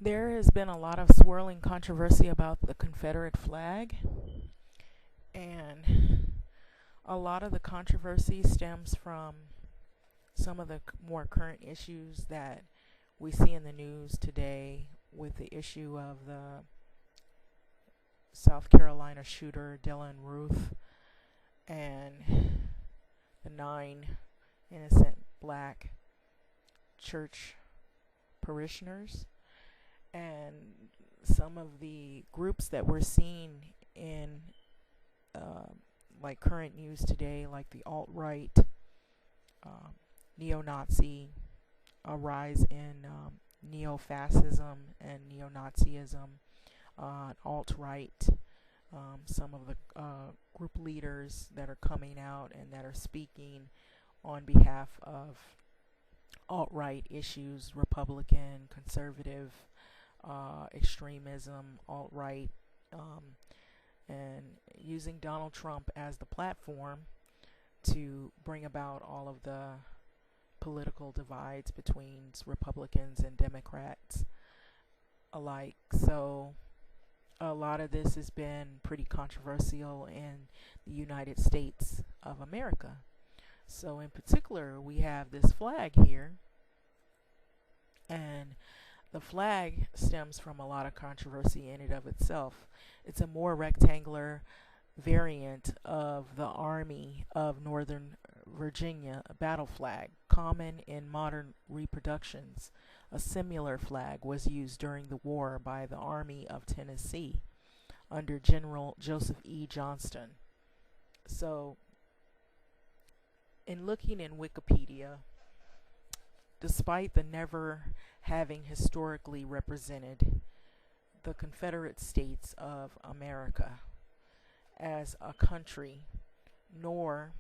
There has been a lot of swirling controversy about the Confederate flag, and a lot of the controversy stems from some of the more current issues that we see in the news today with the issue of the South Carolina shooter Dylan Ruth and the 9 innocent black church parishioners, and some of the groups that we're seeing in uh, like current news today, like the alt-right, um, neo-Nazi, a rise in neo-fascism and neo-Nazism, alt-right, some of the group leaders that are coming out and that are speaking on behalf of alt-right issues, Republican, conservative, extremism, alt-right, um, and using Donald Trump as the platform to bring about all of the political divides between Republicans and Democrats alike. So a lot of this has been pretty controversial in the United States of America. So in particular, we have this flag here, and the flag stems from a lot of controversy in and of itself. It's a more rectangular variant of the Army of Northern Virginia battle flag, common in modern reproductions. A similar flag was used during the war by the Army of Tennessee under General Joseph E. Johnston. So, in looking in Wikipedia, despite the never having historically represented the Confederate States of America as a country, nor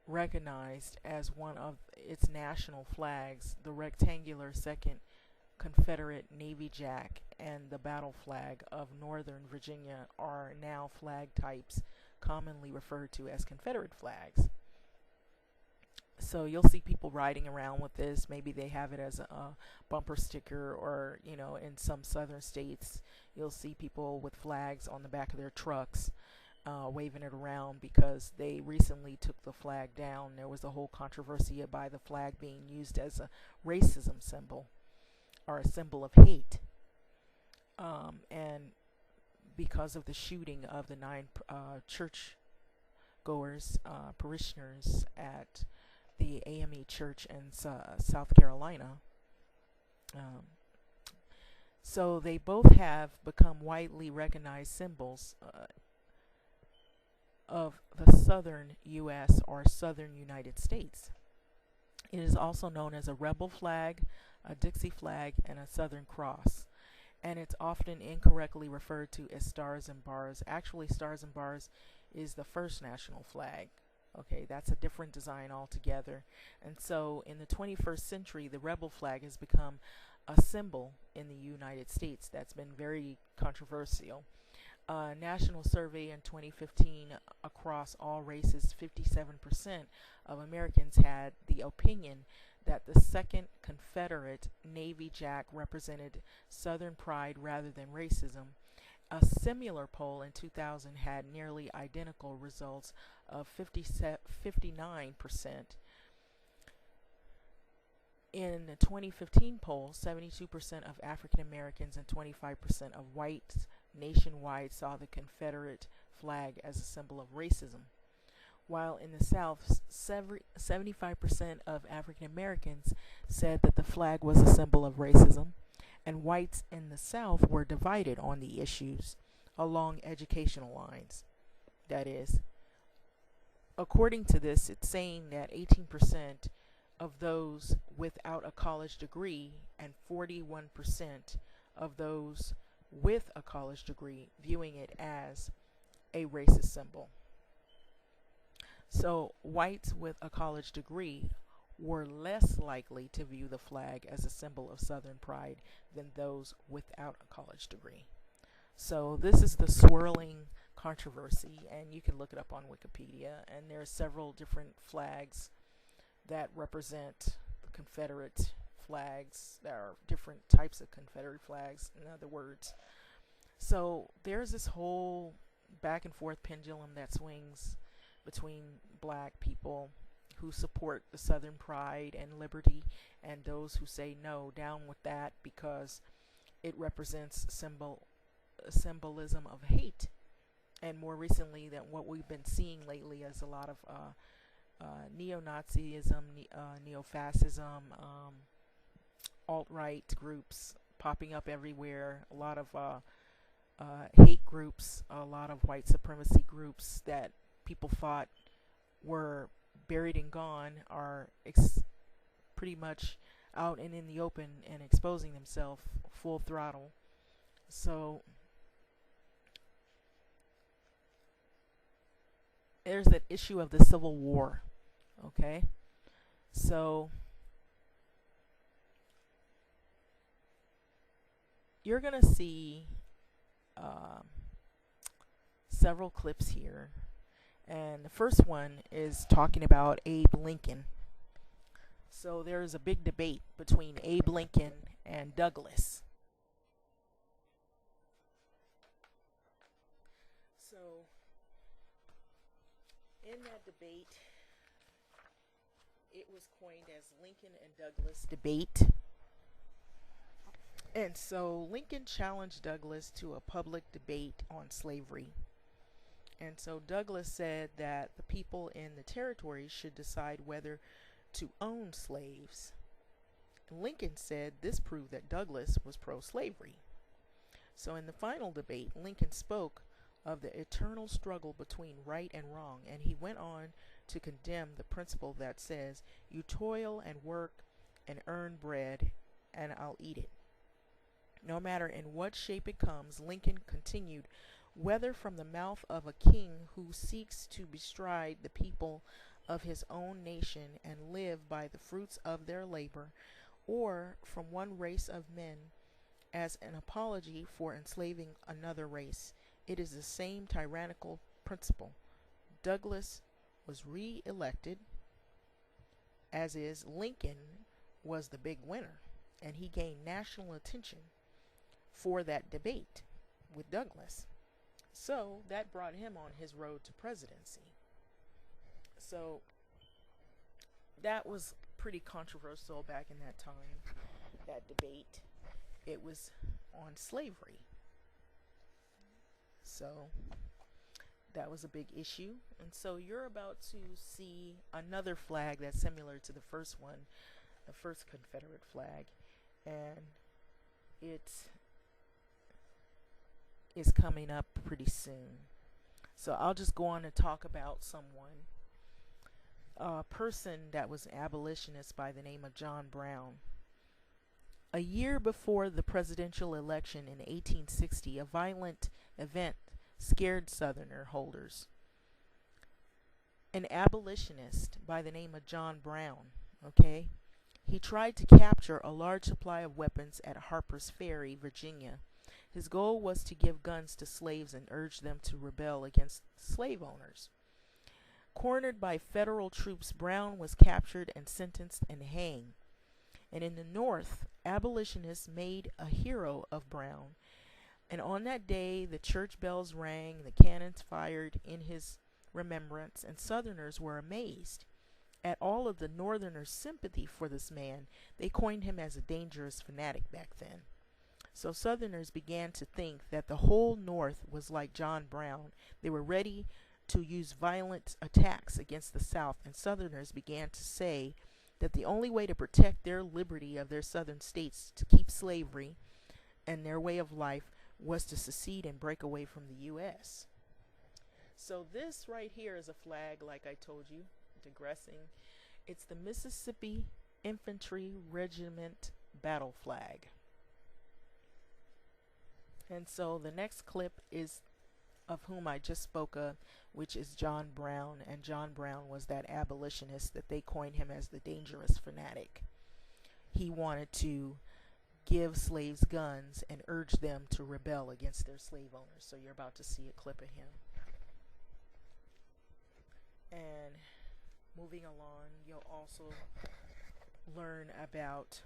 recognized as one of its national flags, the rectangular second Confederate Navy Jack and the battle flag of Northern Virginia are now flag types commonly referred to as Confederate flags. So you'll see people riding around with this. Maybe they have it as a bumper sticker, or, in some southern states, you'll see people with flags on the back of their trucks waving it around because they recently took the flag down. There was a whole controversy by the flag being used as a racism symbol or a symbol of hate. And because of the shooting of the 9 church goers, parishioners at the AME Church in South Carolina. So they both have become widely recognized symbols of the southern U.S. or southern United States. It is also known as a rebel flag, a Dixie flag, and a Southern Cross. And it's often incorrectly referred to as Stars and Bars. Actually, Stars and Bars is the first national flag. Okay, that's a different design altogether. And so in the 21st century, the rebel flag has become a symbol in the United States that's been very controversial. A national survey in 2015 across all races, 57% of Americans had the opinion that the second Confederate Navy Jack represented Southern pride rather than racism. A similar poll in 2000 had nearly identical results of 59%. In the 2015 poll, 72% of African Americans and 25% of whites nationwide saw the Confederate flag as a symbol of racism. While in the South, 75% of African Americans said that the flag was a symbol of racism, and whites in the South were divided on the issues along educational lines. That is, according to this, it's saying that 18% of those without a college degree and 41% of those with a college degree viewing it as a racist symbol. So whites with a college degree were less likely to view the flag as a symbol of Southern pride than those without a college degree. So this is the swirling controversy, and you can look it up on Wikipedia, and there are several different flags that represent the Confederate flags. There are different types of Confederate flags, in other words. So there's this whole back and forth pendulum that swings between black people who support the Southern pride and liberty, and those who say no, down with that, because it represents symbolism of hate. And more recently, than what we've been seeing lately, is a lot of neo-Nazism, neo-fascism, alt-right groups popping up everywhere. A lot of hate groups, a lot of white supremacy groups that people thought were buried and gone are pretty much out and in the open and exposing themselves full throttle. So there's that issue of the Civil War. Okay, so you're gonna see several clips here, and the first one is talking about Abe Lincoln. So there's a big debate between Abe Lincoln and Douglas. So in that debate, it was coined as Lincoln and Douglas debate. And so Lincoln challenged Douglas to a public debate on slavery. And so Douglas said that the people in the territories should decide whether to own slaves. Lincoln said this proved that Douglas was pro-slavery. So in the final debate, Lincoln spoke of the eternal struggle between right and wrong, and he went on to condemn the principle that says, you toil and work and earn bread, and I'll eat it. No matter in what shape it comes, Lincoln continued, whether from the mouth of a king who seeks to bestride the people of his own nation and live by the fruits of their labor, or from one race of men as an apology for enslaving another race, it is the same tyrannical principle. Douglas was re-elected, as is Lincoln was the big winner, and he gained national attention for that debate with Douglas. So that brought him on his road to presidency. So that was pretty controversial back in that time, that debate. It was on slavery. So that was a big issue. And so you're about to see another flag that's similar to the first one, the first Confederate flag. And it is coming up pretty soon. So I'll just go on and talk about someone, a person that was an abolitionist by the name of John Brown. A year before the presidential election in 1860, a violent event scared Southerner holders. An abolitionist by the name of John Brown, okay? He tried to capture a large supply of weapons at Harper's Ferry, Virginia. His goal was to give guns to slaves and urge them to rebel against slave owners. Cornered by federal troops, Brown was captured and sentenced and hanged. And in the North, abolitionists made a hero of Brown. And on that day, the church bells rang, the cannons fired in his remembrance, and Southerners were amazed at all of the Northerners' sympathy for this man. They coined him as a dangerous fanatic back then. So Southerners began to think that the whole North was like John Brown. They were ready to use violent attacks against the South, and Southerners began to say that the only way to protect their liberty of their southern states to keep slavery and their way of life was to secede and break away from the U.S. So this right here is a flag, like I told you, digressing. It's the Mississippi Infantry Regiment battle flag. And so the next clip is of whom I just spoke of, which is John Brown. And John Brown was that abolitionist that they coined him as the dangerous fanatic. He wanted to give slaves guns and urge them to rebel against their slave owners. So you're about to see a clip of him. And moving along, you'll also learn about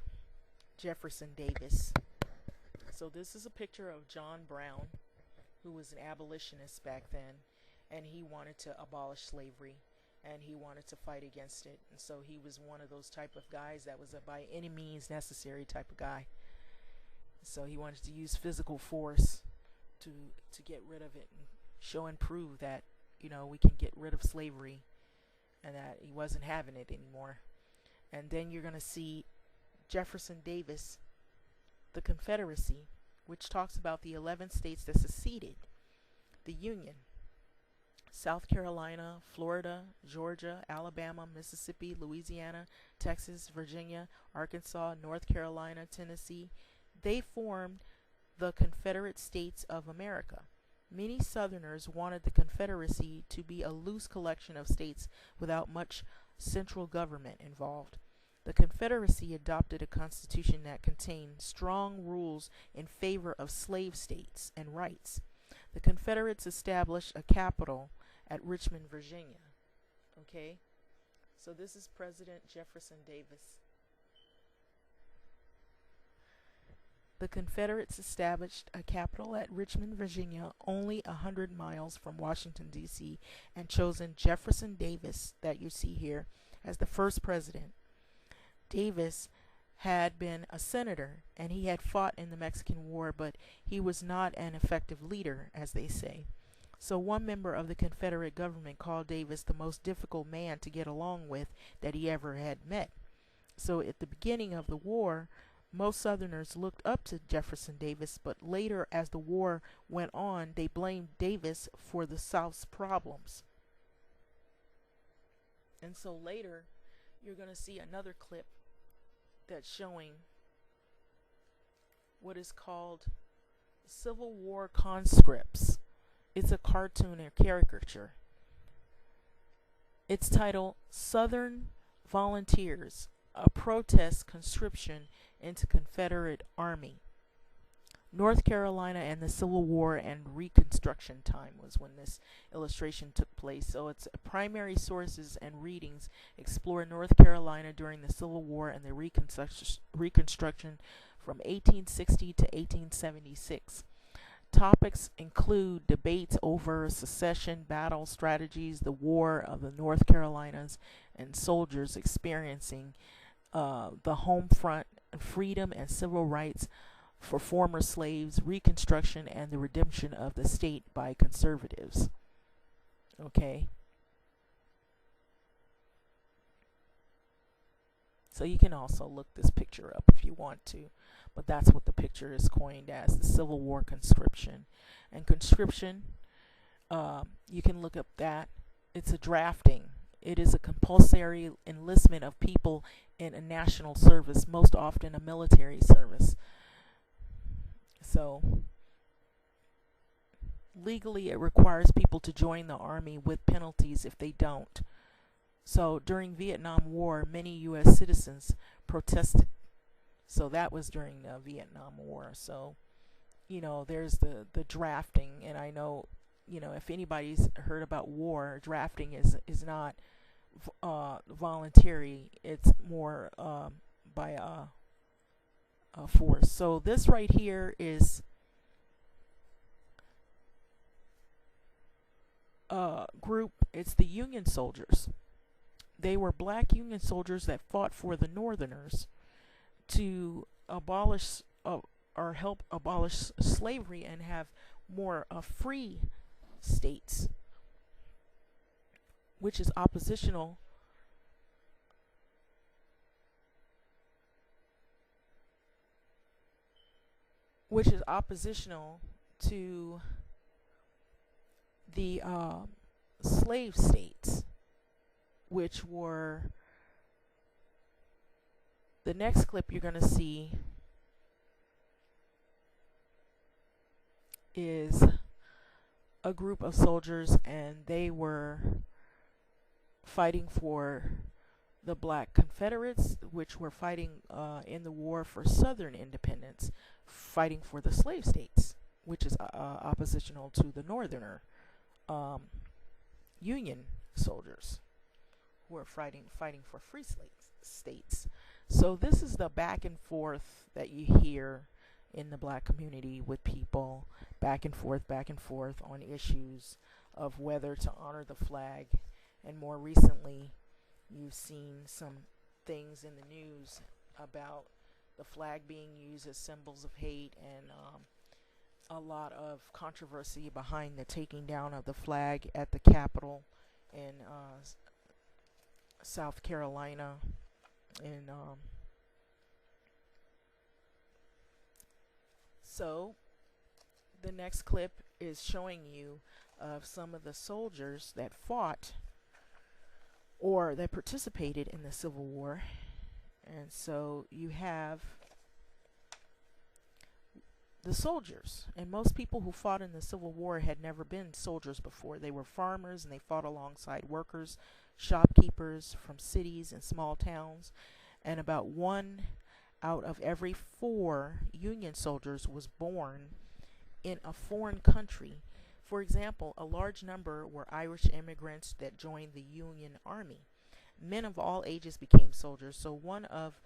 Jefferson Davis. So this is a picture of John Brown, who was an abolitionist back then, and he wanted to abolish slavery, and he wanted to fight against it. And so he was one of those type of guys that was a by any means necessary type of guy. So he wanted to use physical force to get rid of it and show and prove that, you know, we can get rid of slavery, and that he wasn't having it anymore. And then you're going to see Jefferson Davis, the Confederacy, which talks about the 11 states that seceded the Union: South Carolina, Florida, Georgia, Alabama, Mississippi, Louisiana, Texas, Virginia, Arkansas, North Carolina, Tennessee. They formed the Confederate States of America. Many Southerners wanted the Confederacy to be a loose collection of states without much central government involved. The Confederacy adopted a constitution that contained strong rules in favor of slave states and rights. The Confederates established a capital at Richmond, Virginia. Okay? So this is President Jefferson Davis. The Confederates established a capital at Richmond, Virginia, only 100 miles from Washington, D.C., and chosen Jefferson Davis, that you see here, as the first president. Davis had been a senator, and he had fought in the Mexican War, but he was not an effective leader, as they say. So one member of the Confederate government called Davis the most difficult man to get along with that he ever had met. So at the beginning of the war, most Southerners looked up to Jefferson Davis, but later, as the war went on, they blamed Davis for the South's problems. And so later, you're going to see another clip that's showing what is called Civil War conscripts. It's a cartoon or caricature. It's titled Southern Volunteers, a protest conscription into Confederate Army. North Carolina and the Civil War and Reconstruction time was when this illustration took place. So its primary sources and readings explore North Carolina during the Civil War and the Reconstruction from 1860 to 1876. Topics include debates over secession, battle strategies, the War of the North Carolinas, and soldiers experiencing the home front, freedom and civil rights for former slaves, Reconstruction, and the redemption of the state by conservatives. Okay. So you can also look this picture up if you want to, but that's what the picture is coined as, the Civil War conscription. And conscription, you can look up that. It's a drafting. It is a compulsory enlistment of people in a national service, most often a military service. So legally it requires people to join the army with penalties if they don't. So during Vietnam War, many U.S. citizens protested. So that was during the Vietnam War. So, you know, there's the drafting. And I know, you know, if anybody's heard about war, drafting is not voluntary. It's more by a force. So this right here is a group. It's the Union soldiers. They were black Union soldiers that fought for the Northerners to abolish or help abolish slavery and have more free states, which is oppositional to the slave states, which were, the next clip you're going to see is a group of soldiers, and they were fighting for the black Confederates, which were fighting in the war for Southern independence, fighting for the slave states, which is oppositional to the Northerner Union soldiers who are fighting for free states. So this is the back and forth that you hear in the black community with people, back and forth on issues of whether to honor the flag. And more recently, you've seen some things in the news about the flag being used as symbols of hate, and a lot of controversy behind the taking down of the flag at the Capitol in South Carolina. And so the next clip is showing you of some of the soldiers that fought or that participated in the Civil War. And so you have the soldiers, and most people who fought in the Civil War had never been soldiers before. They were farmers, and they fought alongside workers, shopkeepers from cities and small towns, and about 1 out of every 4 Union soldiers was born in a foreign country. For example, a large number were Irish immigrants that joined the Union Army. Men of all ages became soldiers. So one of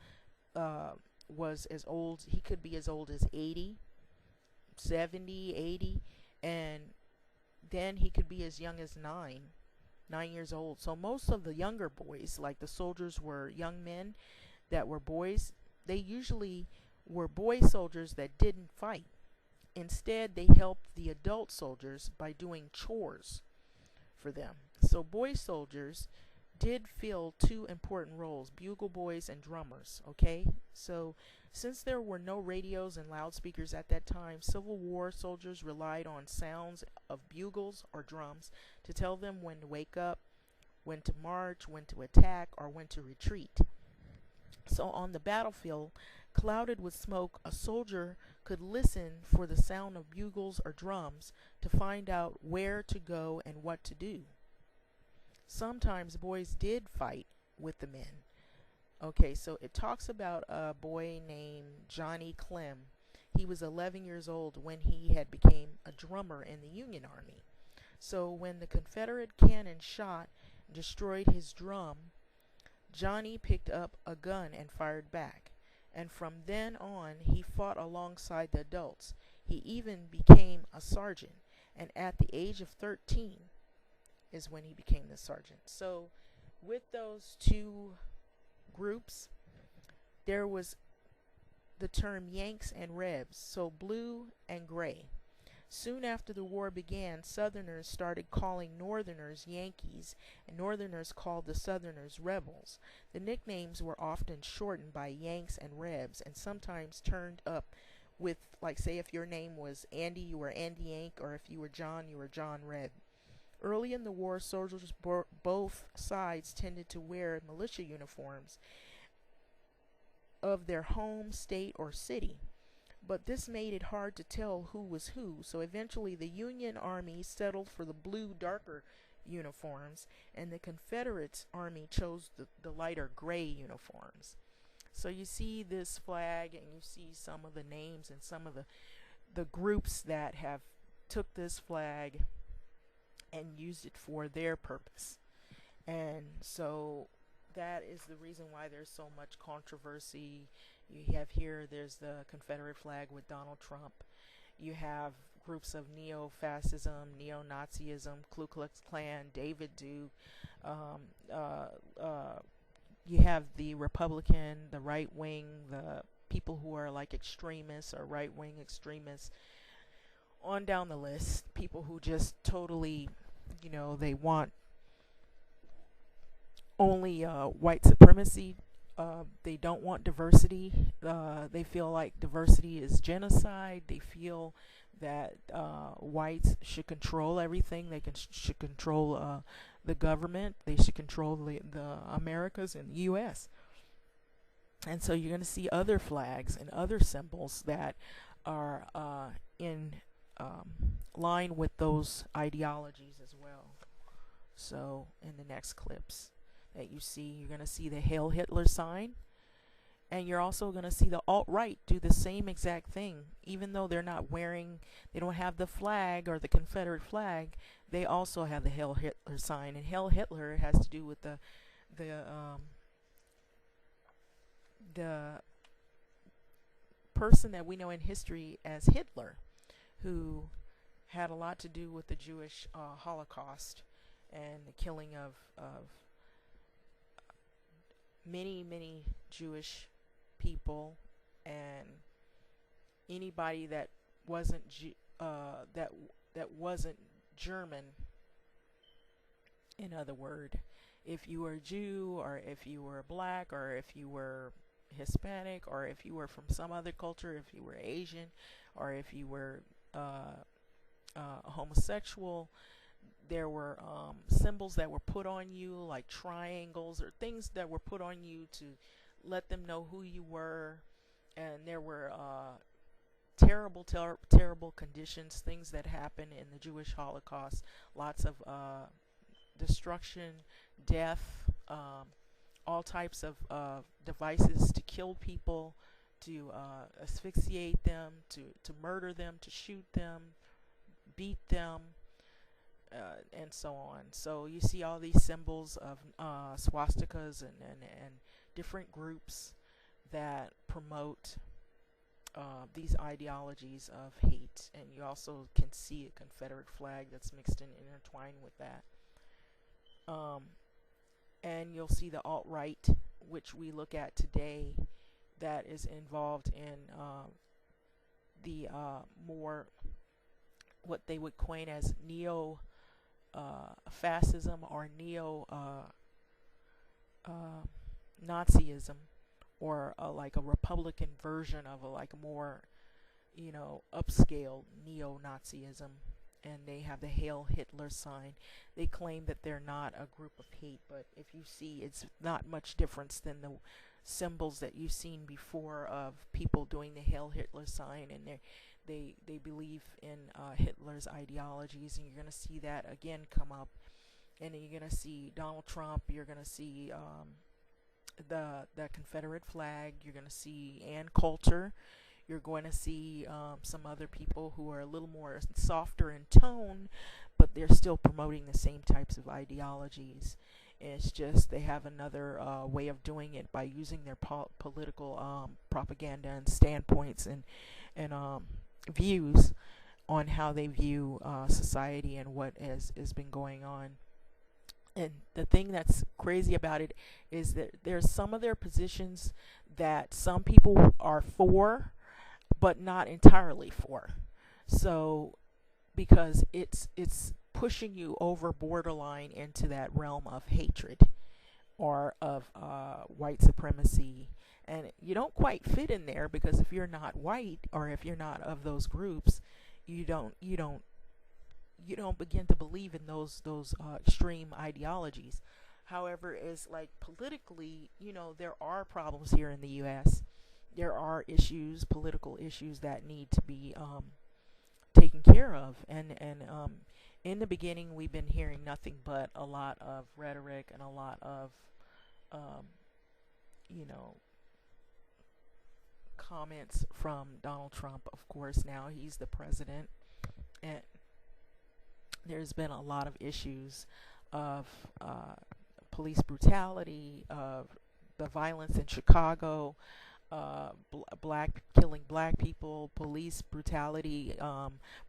was as old, he could be as old as 80, 70, 80, and then he could be as young as 9 years old. So most of the younger boys, like the soldiers, were young men that were boys. They usually were boy soldiers that didn't fight. Instead, they helped the adult soldiers by doing chores for them. So boy soldiers did fill 2 important roles: bugle boys and drummers. Okay, so since there were no radios and loudspeakers at that time, Civil War soldiers relied on sounds of bugles or drums to tell them when to wake up, when to march, when to attack, or when to retreat. So on the battlefield, clouded with smoke, a soldier could listen for the sound of bugles or drums to find out where to go and what to do. Sometimes boys did fight with the men. Okay, so it talks about a boy named Johnny Clem. He was 11 years old when he had became a drummer in the Union Army. So when the Confederate cannon shot and destroyed his drum, Johnny picked up a gun and fired back. And from then on, he fought alongside the adults. He even became a sergeant. And at the age of 13 is when he became the sergeant. So with those 2 groups, there was the term Yanks and Rebs, so blue and gray. Soon after the war began, Southerners started calling Northerners Yankees, and Northerners called the Southerners Rebels. The nicknames were often shortened by Yanks and Rebs, and sometimes turned up with, like, say if your name was Andy, you were Andy Yank, or if you were John, you were John Reb. Early in the war, soldiers both sides tended to wear militia uniforms of their home, state, or city. But this made it hard to tell who was who, so eventually the Union Army settled for the blue, darker uniforms, and the Confederate Army chose the lighter gray uniforms. So you see this flag, and you see some of the names and some of the groups that have took this flag and used it for their purpose. And so that is the reason why there's so much controversy. You have here, there's the Confederate flag with Donald Trump. You have groups of neo-fascism, neo-Nazism, Ku Klux Klan, David Duke. You have the Republican, the right wing, the people who are like extremists or right-wing extremists. On down the list, people who just totally, they want only white supremacy. They don't want diversity. They feel like diversity is genocide. They feel that whites should control everything. They should control the government. They should control the Americas and the U.S. And so you're going to see other flags and other symbols that are in line with those ideologies as well. So in the next clips that you see, you're going to see the Hail Hitler sign, and you're also going to see the alt-right do the same exact thing. Even though they don't have the flag or the Confederate flag, they also have the Hail Hitler sign. And Hail Hitler has to do with the the person that we know in history as Hitler, who had a lot to do with the Jewish Holocaust and the killing of many Jewish people, and anybody that wasn't that wasn't German. In other words, if you were a Jew, or if you were black, or if you were Hispanic, or if you were from some other culture, if you were Asian, or if you were homosexual, there were symbols that were put on you, like triangles, or things that were put on you to let them know who you were. And there were terrible conditions, things that happened in the Jewish Holocaust, lots of destruction, death, all types of devices to kill people, to asphyxiate them, to murder them, to shoot them, beat them, and so on. So you see all these symbols of swastikas and different groups that promote these ideologies of hate. And you also can see a Confederate flag that's mixed in, intertwined with that. And you'll see the alt-right, which we look at today, that is involved in the more what they would coin as neo-fascism or neo-Nazism, or like a Republican version of a more, upscale neo-Nazism. And they have the Hail Hitler sign. They claim that they're not a group of hate, but if you see, it's not much difference than the symbols that you've seen before of people doing the Hail Hitler sign, and they believe in Hitler's ideologies. And you're going to see that again come up. And then you're going to see Donald Trump. You're going to see the Confederate flag. You're going to see Ann Coulter. You're going to see some other people who are a little more softer in tone, but they're still promoting the same types of ideologies. And it's just they have another way of doing it by using their political propaganda and standpoints and views on how they view society and what has been going on. And the thing that's crazy about it is that there's some of their positions that some people are for, but not entirely for. So because it's pushing you over borderline into that realm of hatred or of white supremacy, and you don't quite fit in there, because if you're not white, or if you're not of those groups, you don't begin to believe in those extreme ideologies. However, is like politically, there are problems here in the U.S. There are issues, political issues, that need to be taken care of. And in the beginning, we've been hearing nothing but a lot of rhetoric and a lot of, comments from Donald Trump. Of course, now he's the president, and there's been a lot of issues of police brutality, of the violence in Chicago, killing black people, police brutality,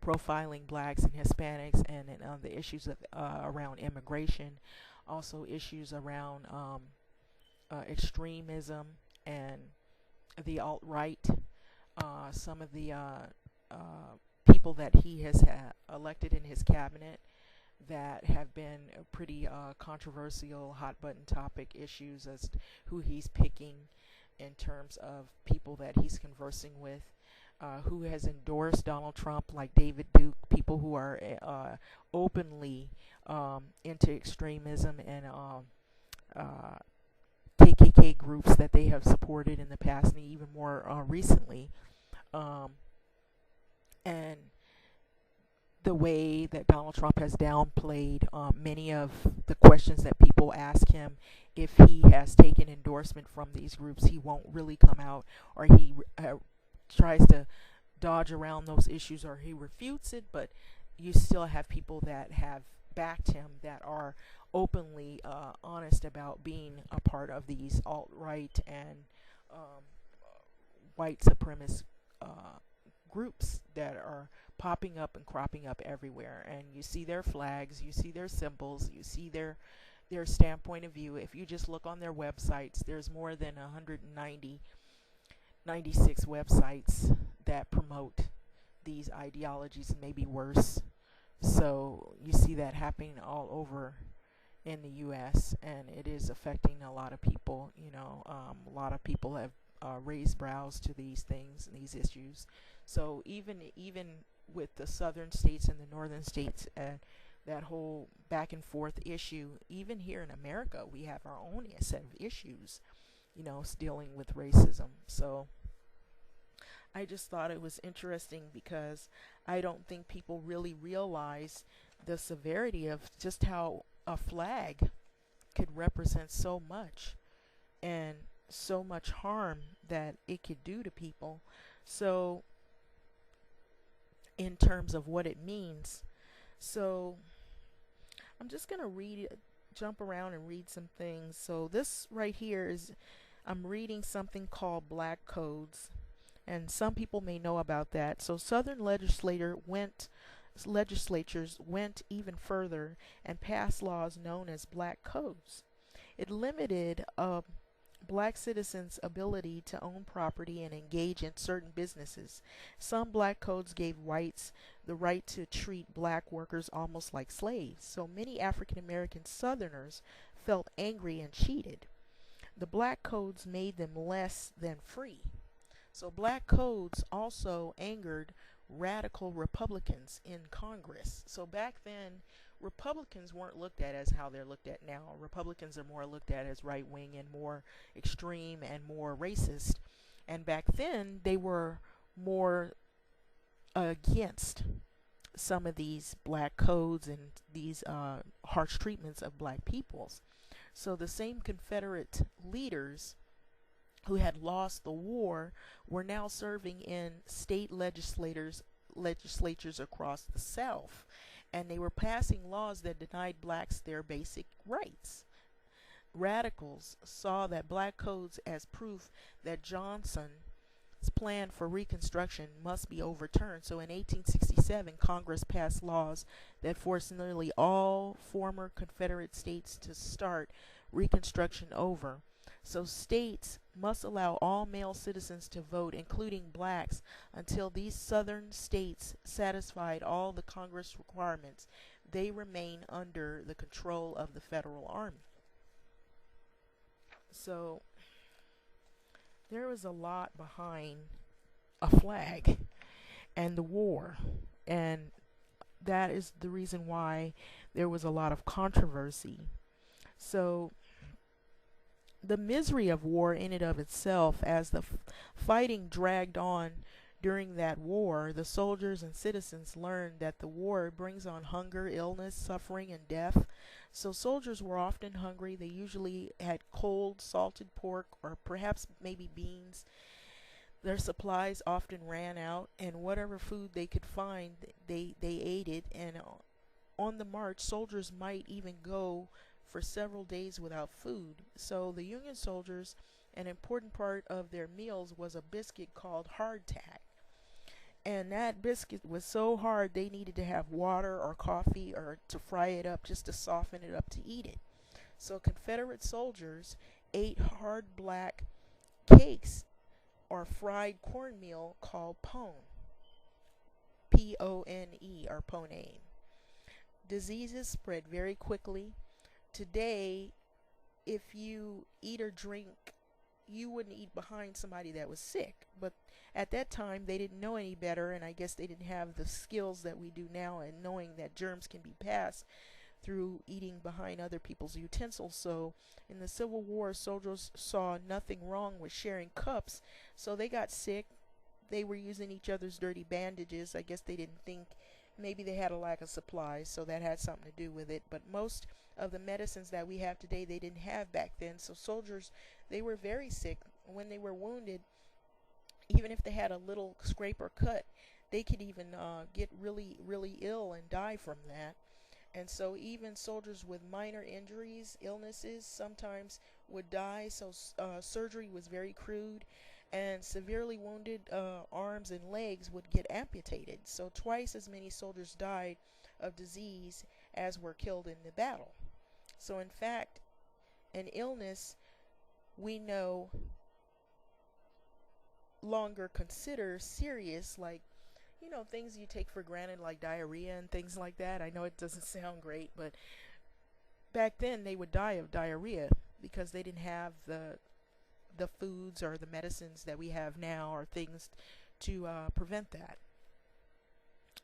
profiling blacks and Hispanics, and the issues of, around immigration, also issues around extremism and the alt-right, some of the people that he has elected in his cabinet that have been pretty controversial, hot-button topic issues as to who he's picking in terms of people that he's conversing with, who has endorsed Donald Trump, like David Duke, people who are openly into extremism, and KKK groups that they have supported in the past, and even more recently. And the way that Donald Trump has downplayed many of the questions that people ask him, if he has taken endorsement from these groups, he won't really come out, or he tries to dodge around those issues, or he refutes it. But you still have people that have backed him, that are openly honest about being a part of these alt-right and um, white supremacist groups that are popping up and cropping up everywhere, and you see their flags, you see their symbols, you see their standpoint of view. If you just look on their websites, there's more than 96 websites that promote these ideologies, maybe worse. So you see that happening all over in the U.S., and it is affecting a lot of people. A lot of people have raised brows to these things and these issues. So even with the southern states and the northern states, that whole back and forth issue, even here in America, we have our own set of issues, dealing with racism. So I just thought it was interesting because I don't think people really realize the severity of just how a flag could represent so much and so much harm that it could do to people. So in terms of what it means, so I'm just going to jump around and read some things. So this right here is, I'm reading something called Black Codes, and some people may know about that. So Southern legislatures went even further and passed laws known as Black Codes. It limited black citizens' ability to own property and engage in certain businesses. Some black codes gave whites the right to treat black workers almost like slaves. So many African American Southerners felt angry and cheated. The black codes made them less than free. So black codes also angered radical Republicans in Congress. So back then, Republicans weren't looked at as how they're looked at now. Republicans are more looked at as right-wing and more extreme and more racist. And back then, they were more against some of these black codes and these harsh treatments of black peoples. So the same Confederate leaders who had lost the war were now serving in state legislatures across the South, and they were passing laws that denied blacks their basic rights. Radicals saw that black codes as proof that Johnson's plan for Reconstruction must be overturned. So in 1867, Congress passed laws that forced nearly all former Confederate states to start Reconstruction over. So states must allow all male citizens to vote, including blacks, until these southern states satisfied all the Congress requirements. They remain under the control of the federal army. So there was a lot behind a flag and the war, and that is the reason why there was a lot of controversy. So the misery of war in and of itself, as the fighting dragged on during that war, the soldiers and citizens learned that the war brings on hunger, illness, suffering, and death. So soldiers were often hungry. They usually had cold, salted pork, or perhaps maybe beans. Their supplies often ran out, and whatever food they could find, they ate it. And on the march, soldiers might even go for several days without food. So the Union soldiers, an important part of their meals was a biscuit called hardtack. And that biscuit was so hard they needed to have water or coffee or to fry it up just to soften it up to eat it. So Confederate soldiers ate hard black cakes or fried cornmeal called pone. P-O-N-E, or pone. Diseases spread very quickly. Today, if you eat or drink, you wouldn't eat behind somebody that was sick. But at that time, they didn't know any better, and I guess they didn't have the skills that we do now in knowing that germs can be passed through eating behind other people's utensils. So in the Civil War, soldiers saw nothing wrong with sharing cups, so they got sick. They were using each other's dirty bandages. I guess they didn't think, maybe they had a lack of supplies, so that had something to do with it. But most of the medicines that we have today, they didn't have back then. So soldiers, they were very sick. When they were wounded, even if they had a little scrape or cut, they could even get really, really ill and die from that. And so even soldiers with minor injuries, illnesses, sometimes would die, so surgery was very crude, and severely wounded arms and legs would get amputated. So twice as many soldiers died of disease as were killed in the battle. So in fact, an illness we no longer consider serious, like, things you take for granted, like diarrhea and things like that. I know it doesn't sound great, but back then they would die of diarrhea because they didn't have the foods or the medicines that we have now, or things to prevent that.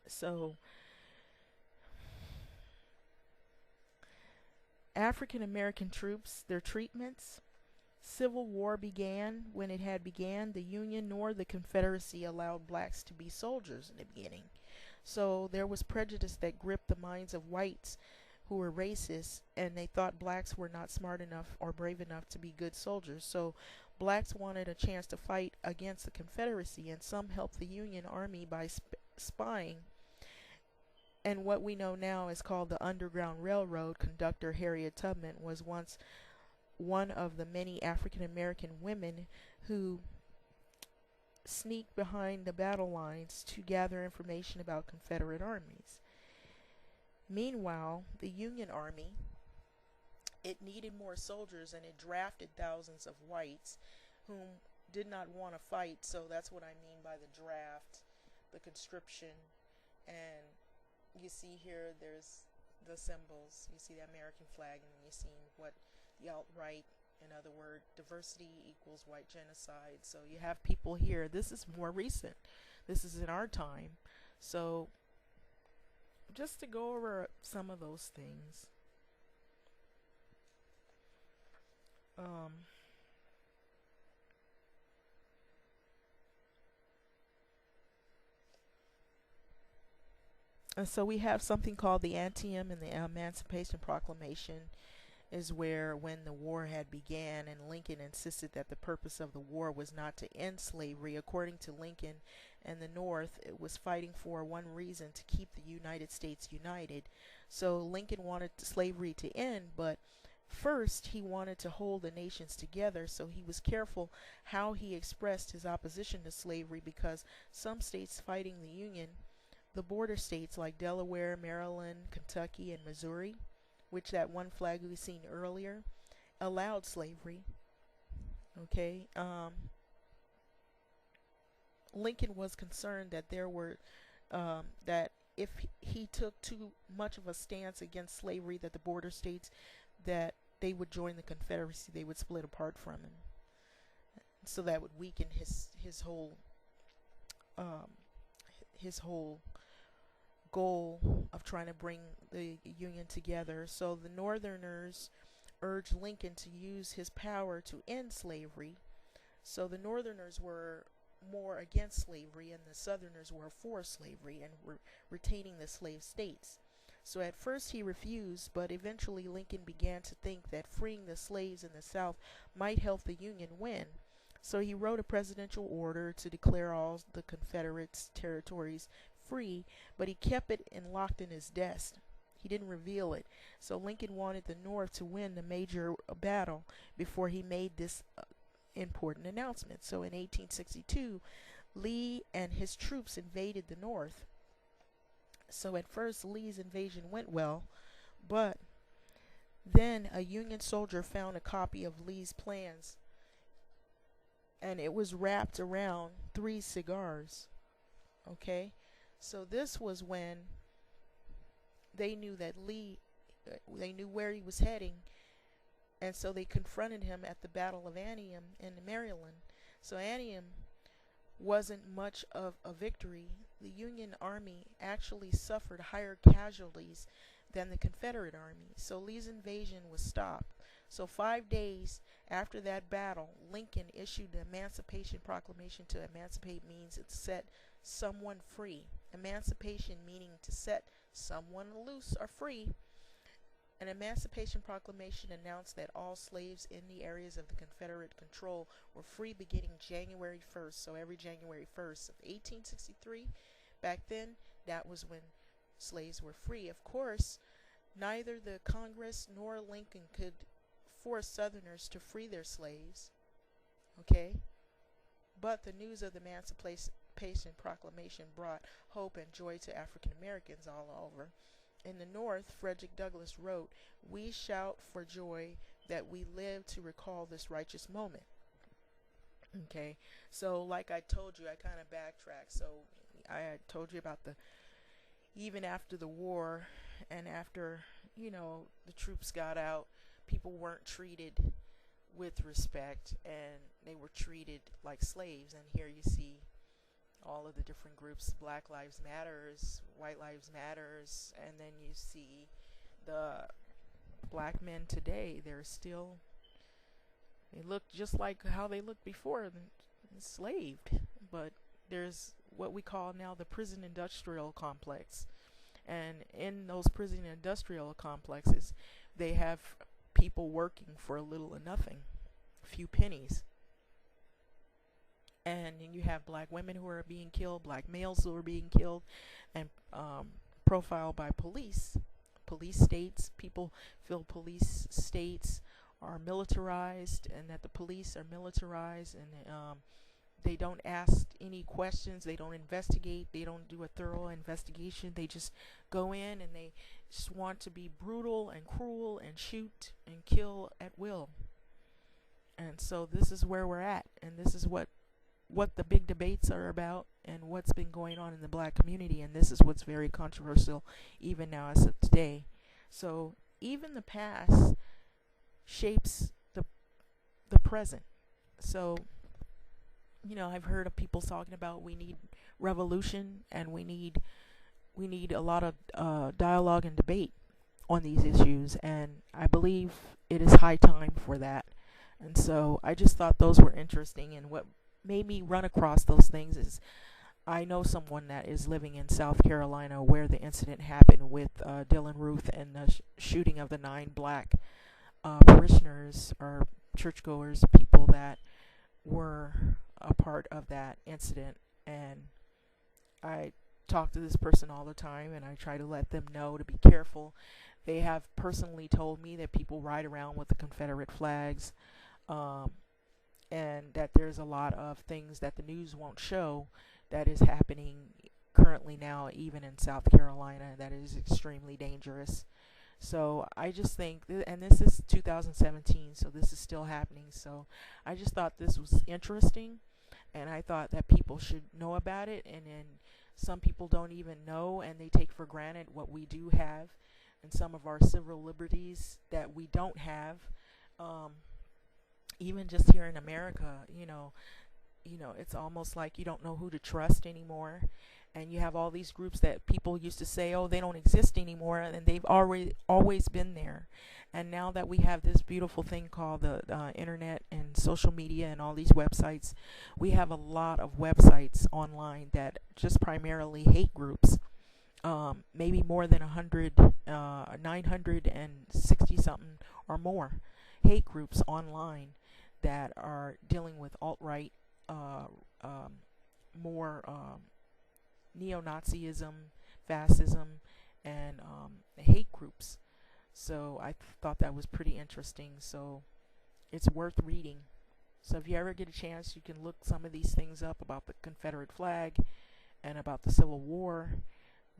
So African American troops, their treatments. Civil War began. When it had began, the Union nor the Confederacy allowed blacks to be soldiers in the beginning. So there was prejudice that gripped the minds of whites who were racist, and they thought blacks were not smart enough or brave enough to be good soldiers. So blacks wanted a chance to fight against the Confederacy, and some helped the Union Army by spying. And what we know now is called the Underground Railroad. Conductor Harriet Tubman was once one of the many African American women who sneaked behind the battle lines to gather information about Confederate armies. Meanwhile, the Union Army, it needed more soldiers, and it drafted thousands of whites whom did not want to fight. So that's what I mean by the draft, the conscription. And you see here, there's the symbols. You see the American flag, and you see what the alt-right, in other words, diversity equals white genocide. So you have people here. This is more recent. This is in our time. So just to go over some of those things. And so we have something called the Anthem and the Emancipation Proclamation, is where when the war had began, and Lincoln insisted that the purpose of the war was not to end slavery. According to Lincoln and the North, it was fighting for one reason: to keep the United States united. So Lincoln wanted slavery to end, but first he wanted to hold the nations together. So he was careful how he expressed his opposition to slavery, because some states fighting the Union, the border states like Delaware, Maryland, Kentucky, and Missouri, which that one flag we've seen earlier, allowed slavery. Okay, Lincoln was concerned that there were that if he took too much of a stance against slavery, that the border states, that they would join the Confederacy, they would split apart from him. So that would weaken his whole goal of trying to bring the Union together. So the Northerners urged Lincoln to use his power to end slavery. So the Northerners were more against slavery, and the Southerners were for slavery and were retaining the slave states. So at first he refused, but eventually Lincoln began to think that freeing the slaves in the South might help the Union win. So he wrote a presidential order to declare all the Confederate territories free, but he kept it locked in his desk. He didn't reveal it. So Lincoln wanted the North to win the major battle before he made this important announcement. So in 1862, Lee and his troops invaded the North. So at first Lee's invasion went well, but then a Union soldier found a copy of Lee's plans, and it was wrapped around 3 cigars. Okay, so this was when they knew that Lee, they knew where he was heading, and so they confronted him at the Battle of Antietam in Maryland. So Antietam wasn't much of a victory. The Union Army actually suffered higher casualties than the Confederate Army. So Lee's invasion was stopped. So 5 days after that battle, Lincoln issued the Emancipation Proclamation. To emancipate means to set someone free. Emancipation meaning to set someone loose or free. An Emancipation Proclamation announced that all slaves in the areas of the Confederate control were free beginning January 1st. So every January 1st of 1863, back then, that was when slaves were free. Of course, neither the Congress nor Lincoln could forced Southerners to free their slaves, okay? But the news of the Emancipation Proclamation brought hope and joy to African Americans all over. In the North, Frederick Douglass wrote, "We shout for joy that we live to recall this righteous moment." Okay, so like I told you, I kind of backtracked. So I had told you about even after the war and after, the troops got out, people weren't treated with respect and they were treated like slaves. And here you see all of the different groups: Black Lives Matters, White Lives Matters, and then you see the black men today. They look just like how they looked before, enslaved. But there's what we call now the prison industrial complex. And in those prison industrial complexes, they have people working for a little or nothing, a few pennies. And you have black women who are being killed, black males who are being killed, and profiled by police. Police states, people feel police states are militarized, and that the police are militarized, and they don't ask any questions, they don't investigate, they don't do a thorough investigation. They just go in and they just want to be brutal and cruel and shoot and kill at will. And so this is where we're at, and this is what the big debates are about, and what's been going on in the black community. And this is what's very controversial even now as of today. So even the past shapes the present. So I've heard of people talking about we need revolution, and we need a lot of dialogue and debate on these issues, and I believe it is high time for that. And so I just thought those were interesting, and what made me run across those things is I know someone that is living in South Carolina where the incident happened with Dylan Ruth and the shooting of the 9 black parishioners or churchgoers, people that were a part of that incident. And I talk to this person all the time, and I try to let them know to be careful. They have personally told me that people ride around with the Confederate flags, and that there's a lot of things that the news won't show that is happening currently now, even in South Carolina, that is extremely dangerous. So I just think, and this is 2017, so this is still happening. So I just thought this was interesting, and I thought that people should know about it. And then some people don't even know, and they take for granted what we do have, and some of our civil liberties that we don't have. Even just here in America, it's almost like you don't know who to trust anymore. And you have all these groups that people used to say, oh, they don't exist anymore, and they've always been there. And now that we have this beautiful thing called the internet and social media and all these websites, we have a lot of websites online that just primarily hate groups. Maybe more than 960 something or more hate groups online that are dealing with alt-right, more neo-Nazism, fascism, and hate groups. So I thought that was pretty interesting. So it's worth reading. So if you ever get a chance, you can look some of these things up about the Confederate flag and about the Civil War,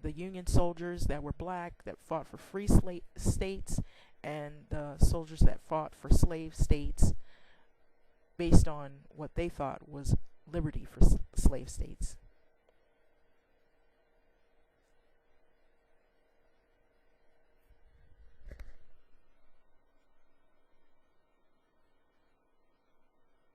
the Union soldiers that were black that fought for free states, and the soldiers that fought for slave states based on what they thought was liberty for slave states.